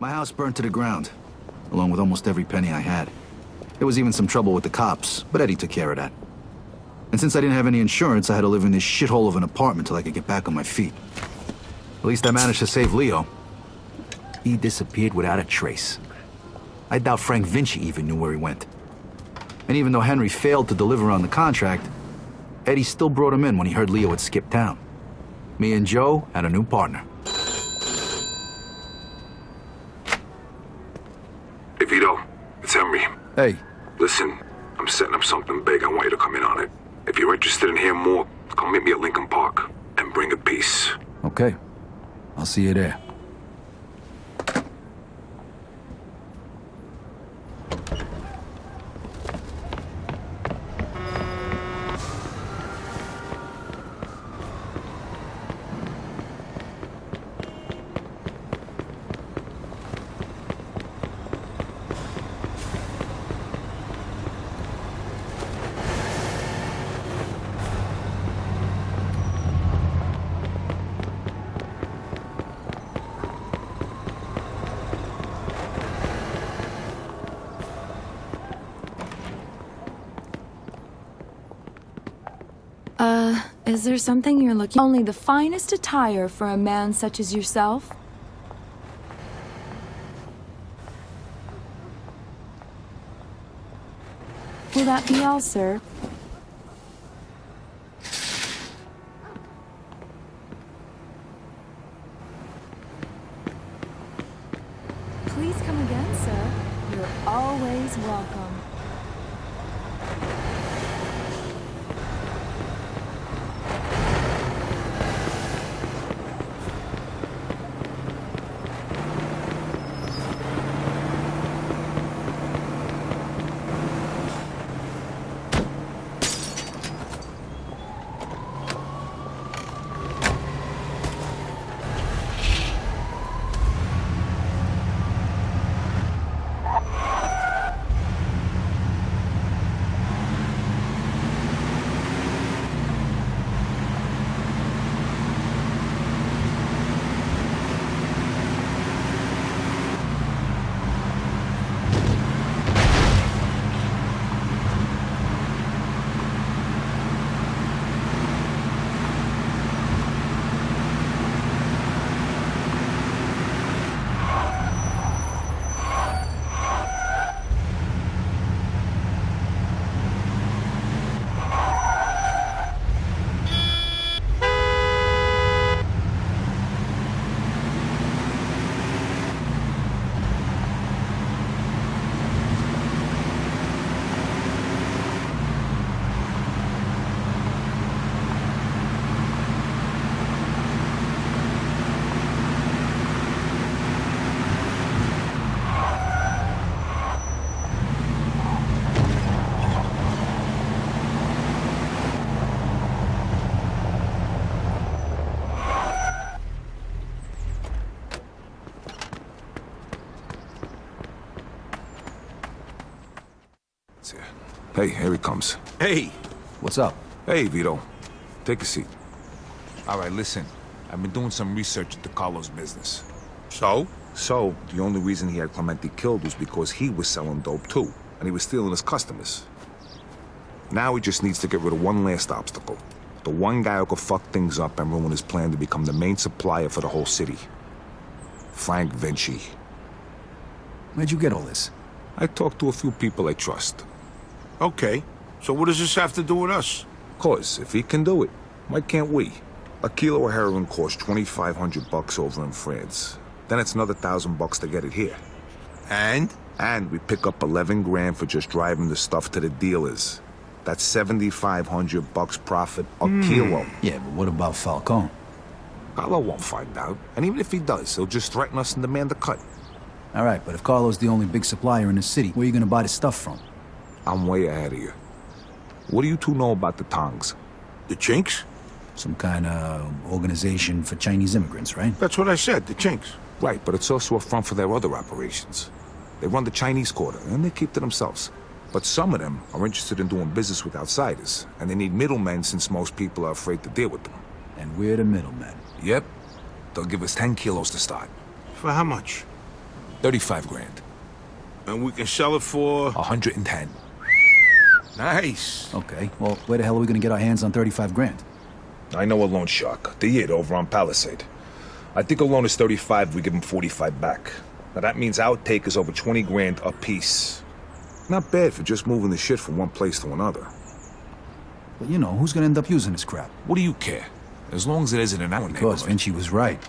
My house burned to the ground, along with almost every penny I had. There was even some trouble with the cops, but Eddie took care of that. And since I didn't have any insurance, I had to live in this shithole of an apartment till I could get back on my feet. At least I managed to save Leo. He disappeared without a trace. I doubt Frank Vinci even knew where he went. And even though Henry failed to deliver on the contract, Eddie still brought him in when he heard Leo had skipped town. Me and Joe had a new partner. Hey, Vito. It's Henry. Hey. Listen, I'm setting up something big. I want you to come in on it. If you're interested in hearing more, come meet me at Lincoln Park and bring a piece. Okay. I'll see you there. Is there something you're looking... Only the finest attire for a man such as yourself? Will that be all, sir? Please come again, sir. You're always welcome. Hey, here he comes. Hey! What's up? Hey, Vito. Take a seat. All right, listen. I've been doing some research into Carlos' business. So? So, the only reason he had Clemente killed was because he was selling dope too, and he was stealing his customers. Now he just needs to get rid of one last obstacle. The one guy who could fuck things up and ruin his plan to become the main supplier for the whole city. Frank Vinci. Where'd you get all this? I talked to a few people I trust. Okay, so what does this have to do with us? 'Cause if he can do it, why can't we? A kilo of heroin costs $2,500 over in France. Then it's another $1,000 to get it here. And? And we pick up 11 grand for just driving the stuff to the dealers. That's $7,500 profit a kilo. Yeah, but what about Falcone? Carlo won't find out. And even if he does, he'll just threaten us and demand a cut. All right, but if Carlo's the only big supplier in the city, where are you gonna buy the stuff from? I'm way ahead of you. What do you two know about the Tongs? The Chinks? Some kind of organization for Chinese immigrants, right? That's what I said, the Chinks. Right, but it's also a front for their other operations. They run the Chinese quarter, and they keep to themselves. But some of them are interested in doing business with outsiders, and they need middlemen since most people are afraid to deal with them. And we're the middlemen. Yep. They'll give us 10 kilos to start. For how much? 35 grand. And we can sell it for... 110. Nice. Okay, well, where the hell are we gonna get our hands on 35 grand? I know a loan shark. The Yid over on Palisade. I think a loan is 35, we give him 45 back. Now that means our take is over 20 grand a piece. Not bad for just moving the shit from one place to another. But you know, who's gonna end up using this crap? What do you care? As long as it isn't in our Of course, neighborhood. Vinci was right.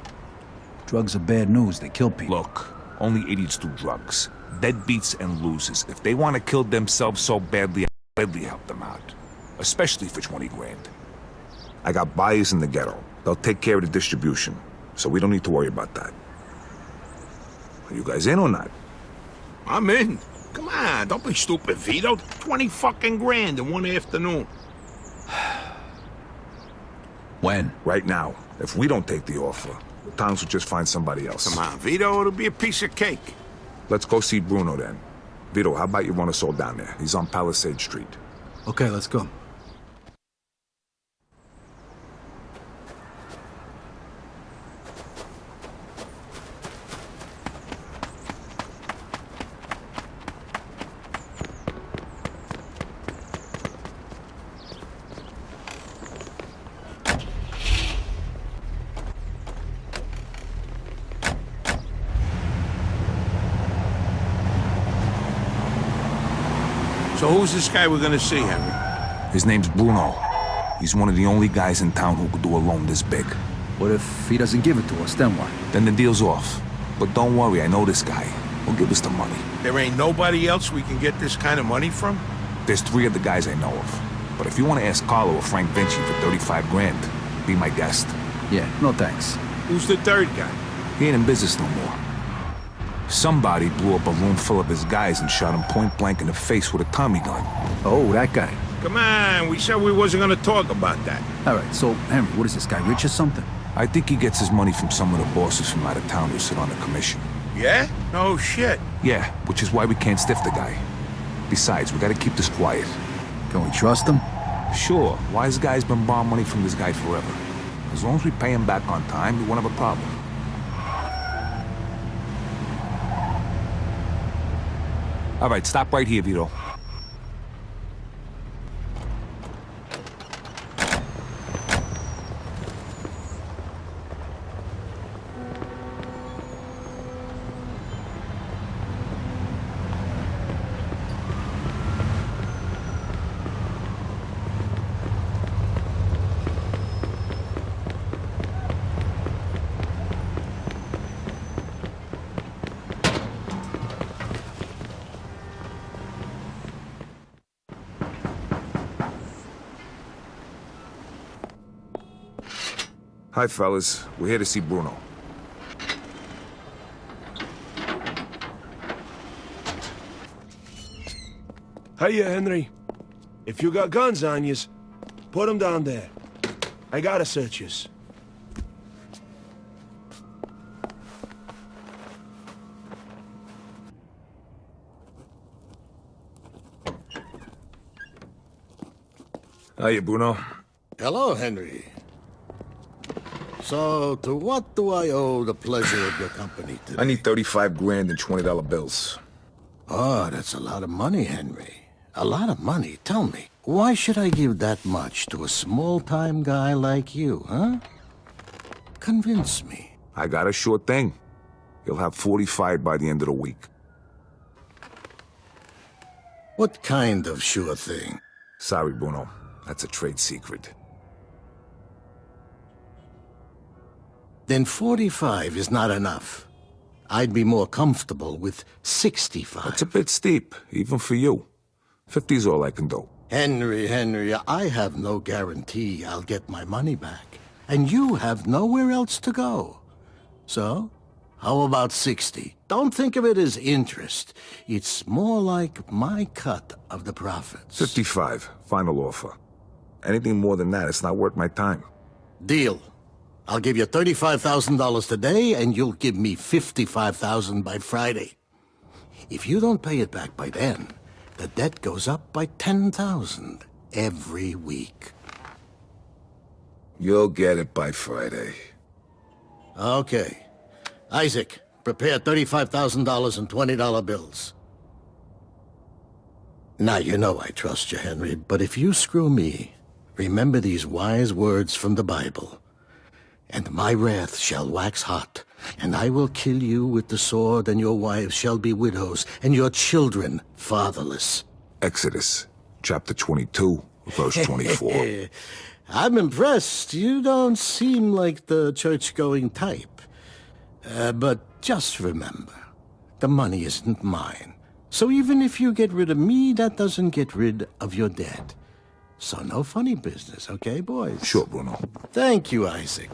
Drugs are bad news, they kill people. Look, only idiots do drugs. Deadbeats and losers. If they want to kill themselves so badly, I'll gladly help them out. Especially for 20 grand. I got buyers in the ghetto. They'll take care of the distribution. So we don't need to worry about that. Are you guys in or not? I'm in. Come on, don't be stupid, Vito. 20 fucking grand in one afternoon. When? Right now. If we don't take the offer, the towns will just find somebody else. Come on, Vito, it'll be a piece of cake. Let's go see Bruno then. Vito, how about you run us all down there? He's on Palisade Street. Okay, let's go. So who's this guy we're gonna see, Henry? His name's Bruno. He's one of the only guys in town who could do a loan this big. What if he doesn't give it to us, then what? Then the deal's off. But don't worry, I know this guy. He'll give us the money. There ain't nobody else we can get this kind of money from? There's 3 of the guys I know of. But if you want to ask Carlo or Frank Vinci for 35 grand, be my guest. Yeah, no thanks. Who's the third guy? He ain't in business no more. Somebody blew up a room full of his guys and shot him point blank in the face with a Tommy gun. Oh, that guy. Come on, we said we wasn't gonna talk about that. All right, so, Henry, what is this guy, rich or something? I think he gets his money from some of the bosses from out of town who sit on the commission. Yeah? Oh, shit. Yeah, which is why we can't stiff the guy. Besides, we gotta keep this quiet. Can we trust him? Sure, wise guy's been borrowing money from this guy forever. As long as we pay him back on time, we won't have a problem. All right, stop right here, Vito. Hi, fellas. We're here to see Bruno. Hiya, Henry. If you got guns on yous, put them down there. I gotta search yous. Hiya, Bruno. Hello, Henry. So, to what do I owe the pleasure of your company today? I need 35 grand in $20 bills. Oh, that's a lot of money, Henry. A lot of money. Tell me, why should I give that much to a small-time guy like you, huh? Convince me. I got a sure thing. You'll have 45 by the end of the week. What kind of sure thing? Sorry, Bruno. That's a trade secret. Then 45 is not enough. I'd be more comfortable with 65. That's a bit steep, even for you. 50's all I can do. Henry, I have no guarantee I'll get my money back. And you have nowhere else to go. So, how about 60? Don't think of it as interest. It's more like my cut of the profits. 55, final offer. Anything more than that, it's not worth my time. Deal. I'll give you $35,000 today, and you'll give me $55,000 by Friday. If you don't pay it back by then, the debt goes up by $10,000 every week. You'll get it by Friday. Okay. Isaac, Prepare $35,000 in $20 bills. Now, you know I trust you, Henry, but if you screw me, remember these wise words from the Bible. And my wrath shall wax hot, and I will kill you with the sword, and your wives shall be widows, and your children fatherless. Exodus, chapter 22, verse 24. I'm impressed. You don't seem like the church-going type. But just remember, the money isn't mine. So even if you get rid of me, that doesn't get rid of your debt. So no funny business, okay, boys? Sure, Bruno. Thank you, Isaac.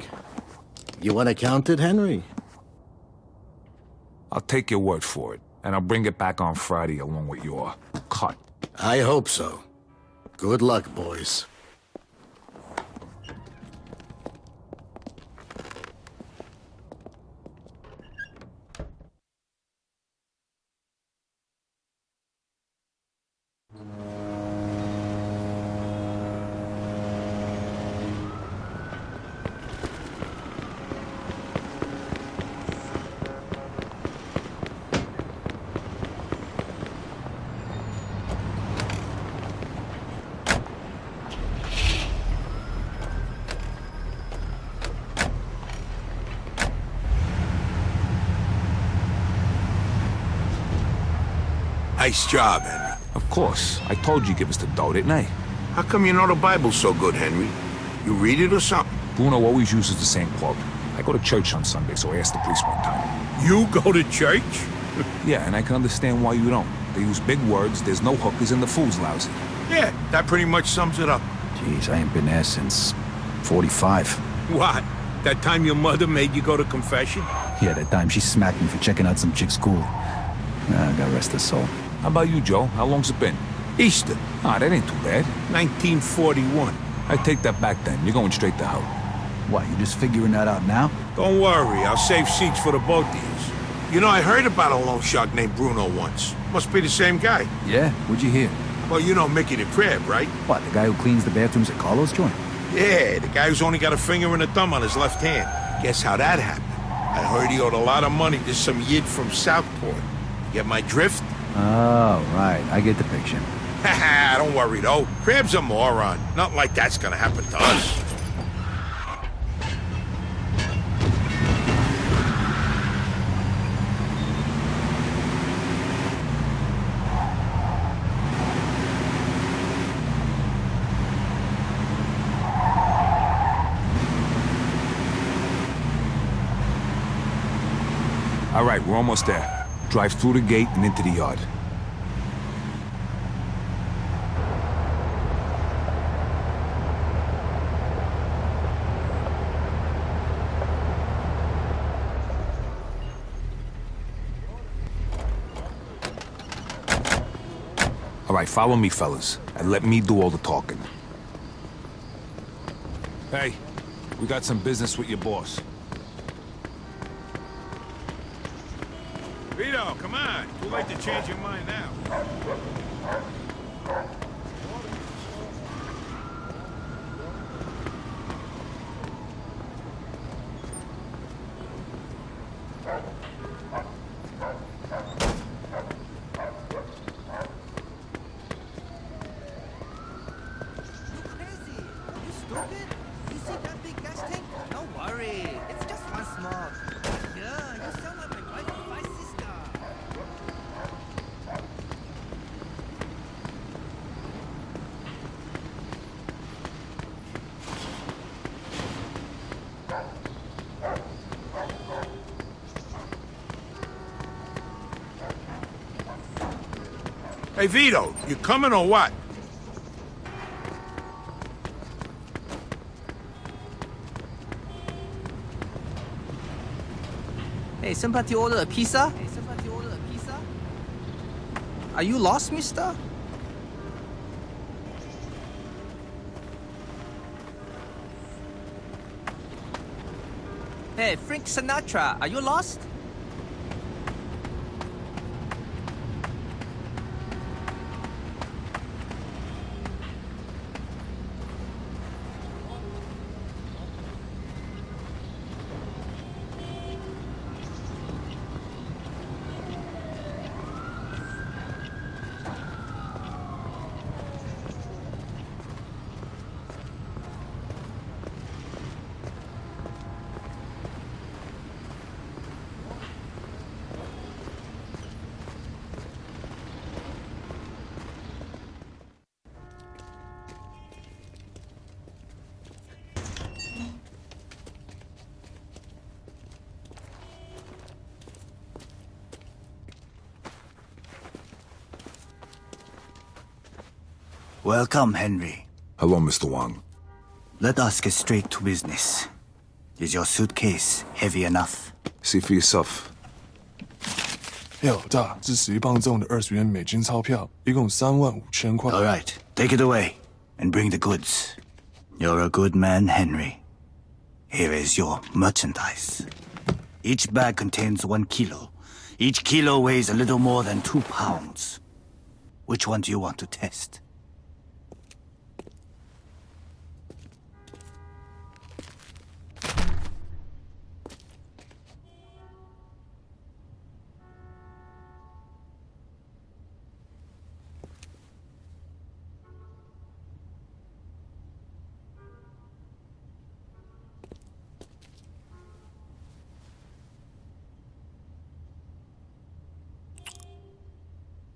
You want to count it, Henry? I'll take your word for it, and I'll bring it back on Friday along with your cut. I hope so. Good luck, boys. Nice job, Henry. Of course. I told you give us the dough, didn't I? How come you know the Bible so good, Henry? You read it or something? Bruno always uses the same quote. I go to church on Sunday, so I asked the priest one time. You go to church? Yeah, and I can understand why you don't. They use big words, there's no hookers, and the food's lousy. Yeah, that pretty much sums it up. Jeez, I ain't been there since 45. What? That time your mother made you go to confession? Yeah, that time she smacked me for checking out some chick's school. God rest her soul. How about you, Joe? How long's it been? Easter, Ah, that ain't too bad. 1941. I take that back then. You're going straight to hell. What, you just figuring that out now? Don't worry, I'll save seats for the both of you. You know, I heard about a loan shark named Bruno once. Must be the same guy. Yeah? What'd you hear? Well, you know Mickey the Crab, right? What, the guy who cleans the bathrooms at Carlos' joint? Yeah, the guy who's only got a finger and a thumb on his left hand. Guess how that happened? I heard he owed a lot of money to some yid from Southport. Get my drift? Oh, right. I get the picture. Haha, don't worry though. Crab's a moron. Not like that's gonna happen to us. All right, we're almost there. Drive through the gate and into the yard. All right, follow me, fellas, and let me do all the talking. Hey, we got some business with your boss. Vito, come on. Too late to change your mind now. Hey, Vito, you coming or what? Hey, somebody order a pizza? Are you lost, mister? Hey, Frank Sinatra, are you lost? Welcome, Henry. Hello, Mr. Wang. Let us get straight to business. Is your suitcase heavy enough? See for yourself. 要大是11磅重的20元美金钞票，一共35000块。 All right, take it away and bring the goods. You're a good man, Henry. Here is your merchandise. Each bag contains 1 kilo. Each kilo weighs a little more than 2 pounds. Which one do you want to test?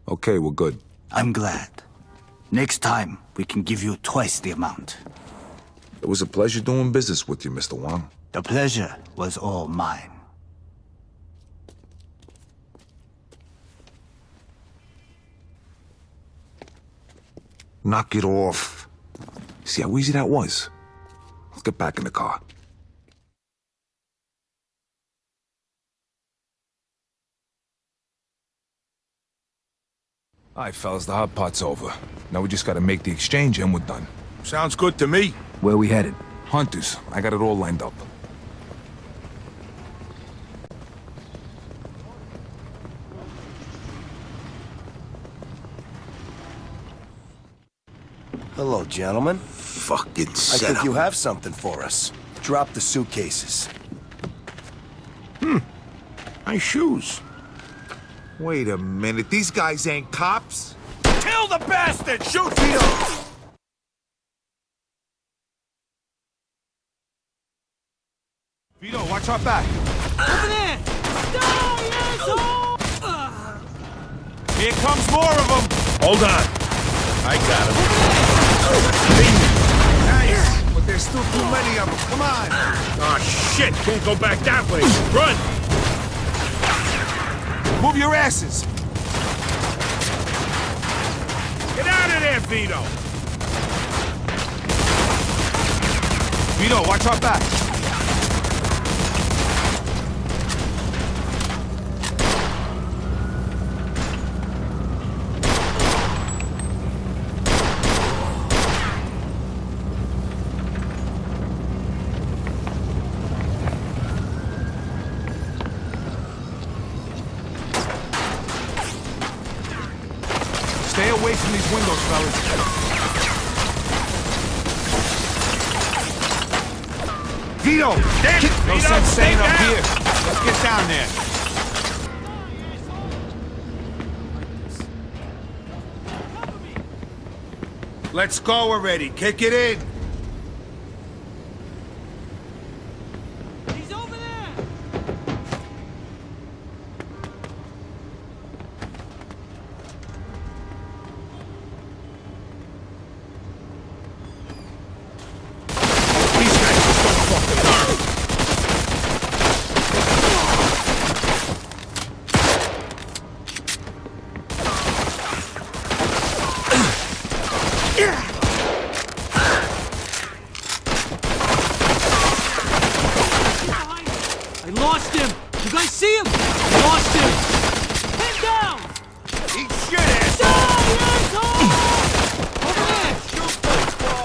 Okay, we're good. I'm glad. Next time, we can give you twice the amount. It was a pleasure doing business with you, Mr. Wang. The pleasure was all mine. Knock it off. See how easy that was? Let's get back in the car. All right, fellas, the hot pot's over. Now we just gotta make the exchange and we're done. Sounds good to me. Where we headed? Hunters, I got it all lined up. Hello, gentlemen. Fucking I setup. think you have something for us. Drop the suitcases. Nice shoes. Wait a minute, these guys ain't cops? Kill the bastard! Shoot Vito! Vito, watch our back. Over there! Here comes more of them! Hold on. I got him. Nice, but there's still too many of them. Come on. Oh, shit! Can't go back that way. Run! Move your asses. Get out of there, Vito! Vito, watch our back. Stay away from these windows, fellas. Vito! Damn it, No Vito! sense staying Stay up down. here. Let's get down there. Let's go already. Kick it in. He's over there! These guys just don't fucking learn. I lost him! You guys see him? I lost him! Head down! Eat shit, asshole! Over there!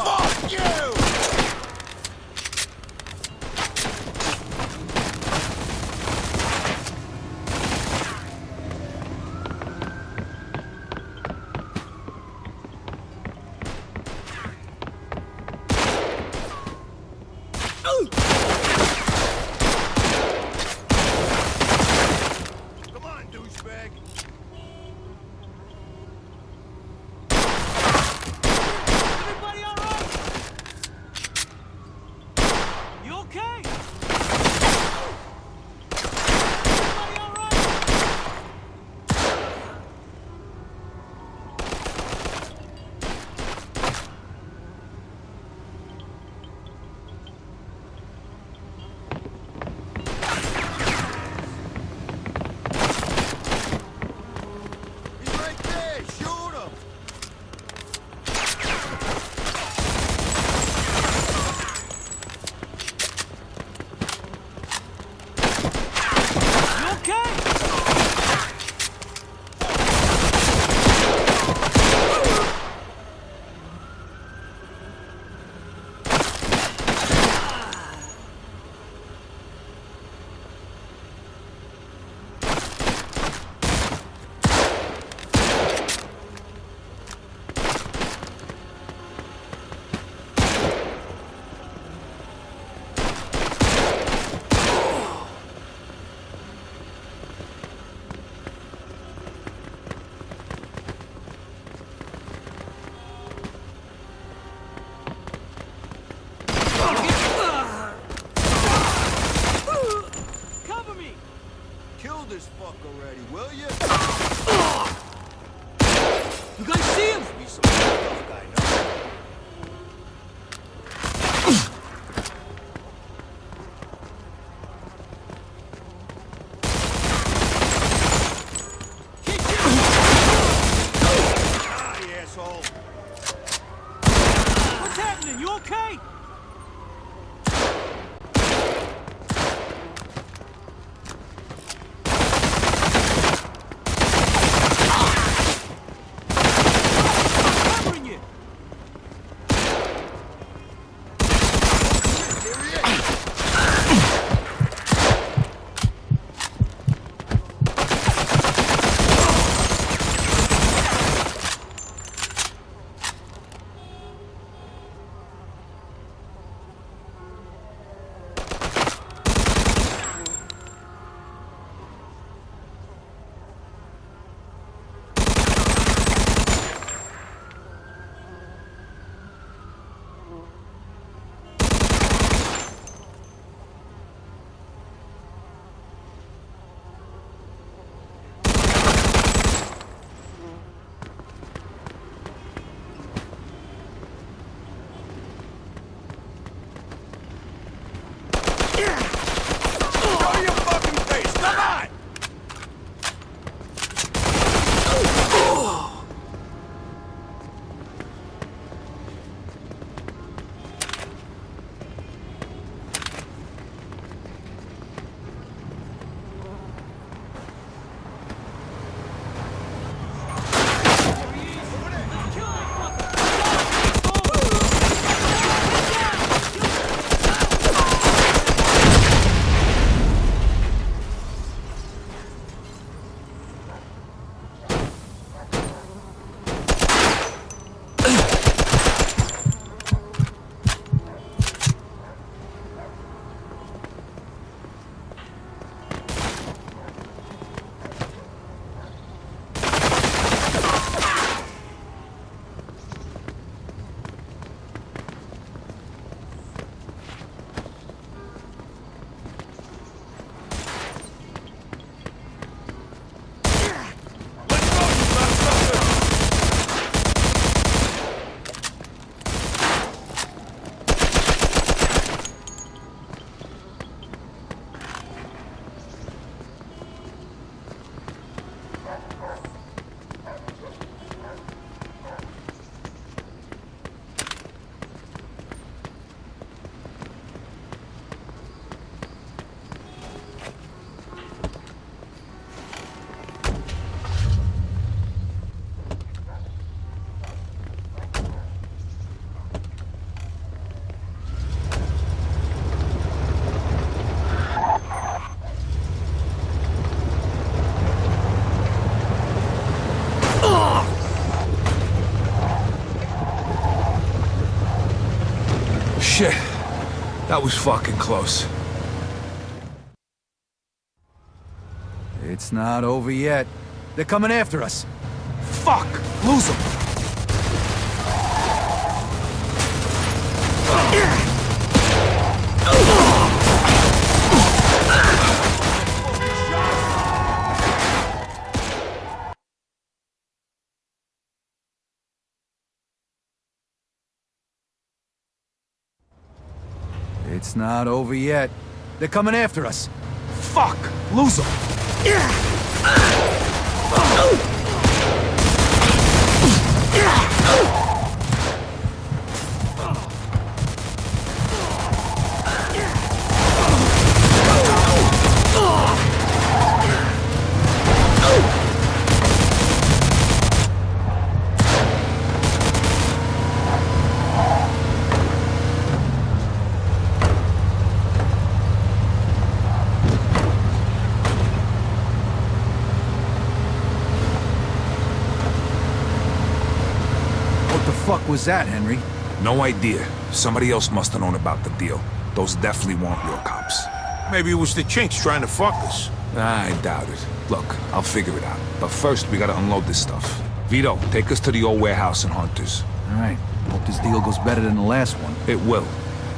Fuck you! Come on, douchebag. Everybody all right? You okay? Everybody all right? happening? You okay? Shit. That was fucking close. It's not over yet. They're coming after us. Fuck! Lose them! It's not over yet. They're coming after us. Fuck! Lose them! What the fuck was that, Henry? No idea. Somebody else must have known about the deal. Those definitely weren't your cops. Maybe it was the chinks trying to fuck us. I doubt it. Look, I'll figure it out. But first, we gotta unload this stuff. Vito, take us to the old warehouse in Hunters. All right. Hope this deal goes better than the last one. It will.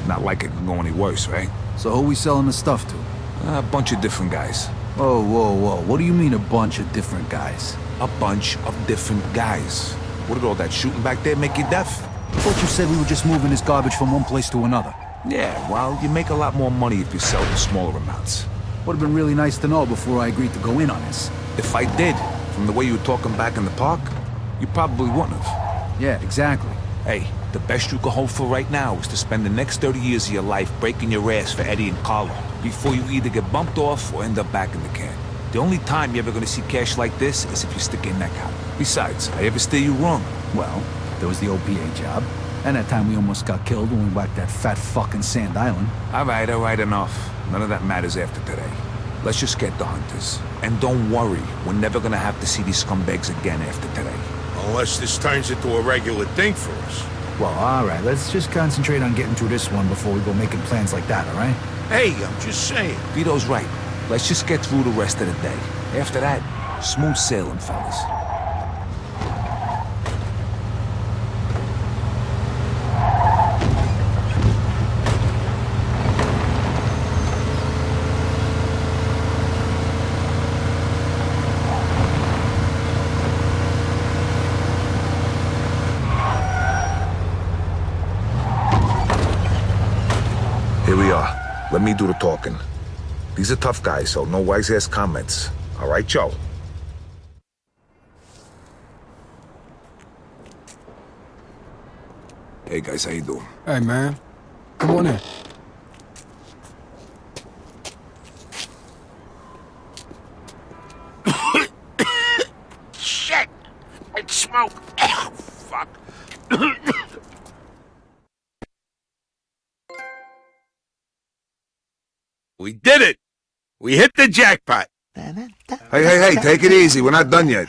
Not like it can go any worse, right? So who we selling the stuff to? A bunch of different guys. Whoa, whoa, whoa. What do you mean a bunch of different guys? A bunch of different guys. What did all that shooting back there make you deaf? I thought you said we were just moving this garbage from one place to another. Yeah, well, you make a lot more money if you sell in smaller amounts. Would have been really nice to know before I agreed to go in on this. If I did, from the way you were talking back in the park, you probably wouldn't have. Yeah, exactly. Hey, The best you can hope for right now is to spend the next 30 years of your life breaking your ass for Eddie and Carlo before you either get bumped off or end up back in the can. The only time you're ever gonna see cash like this is if you stick your neck out. Besides, I ever steer you wrong? Well, there was the OPA job, and that time we almost got killed when we whacked that fat fucking Sand Island. All right, enough. None of that matters after today. Let's just get the hunters. And don't worry, we're never gonna have to see these scumbags again after today. Unless this turns into a regular thing for us. Well, all right, let's just concentrate on getting through this one before we go making plans like that, all right? Hey, I'm just saying. Vito's right. Let's just get through the rest of the day. After that, smooth sailing, fellas. Here we are. Let me do the talking. These are tough guys, so no wise-ass comments. All right, Joe? Hey, guys, how you doing? Hey, man. Come on in. Shit! It's smoke! Oh, fuck. We did it! We hit the jackpot! Hey, take it easy. We're not done yet.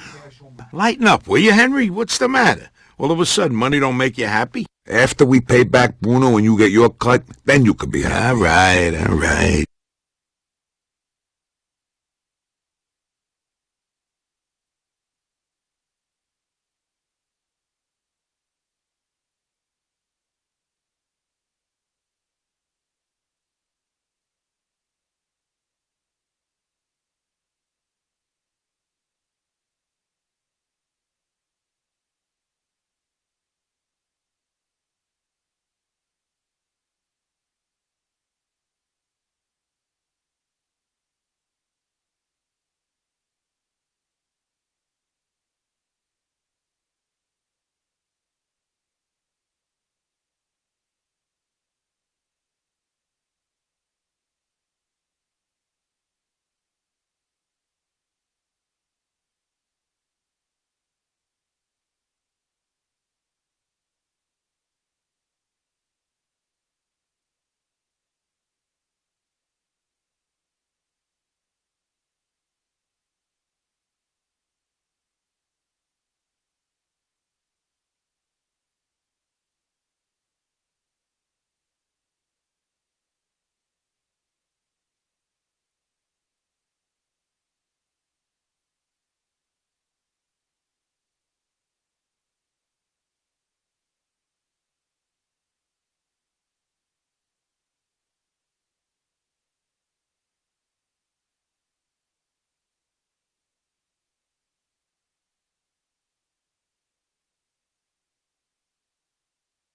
Lighten up, will you, Henry? What's the matter? All of a sudden, money don't make you happy? After we pay back Bruno and you get your cut, then you can be happy. All right.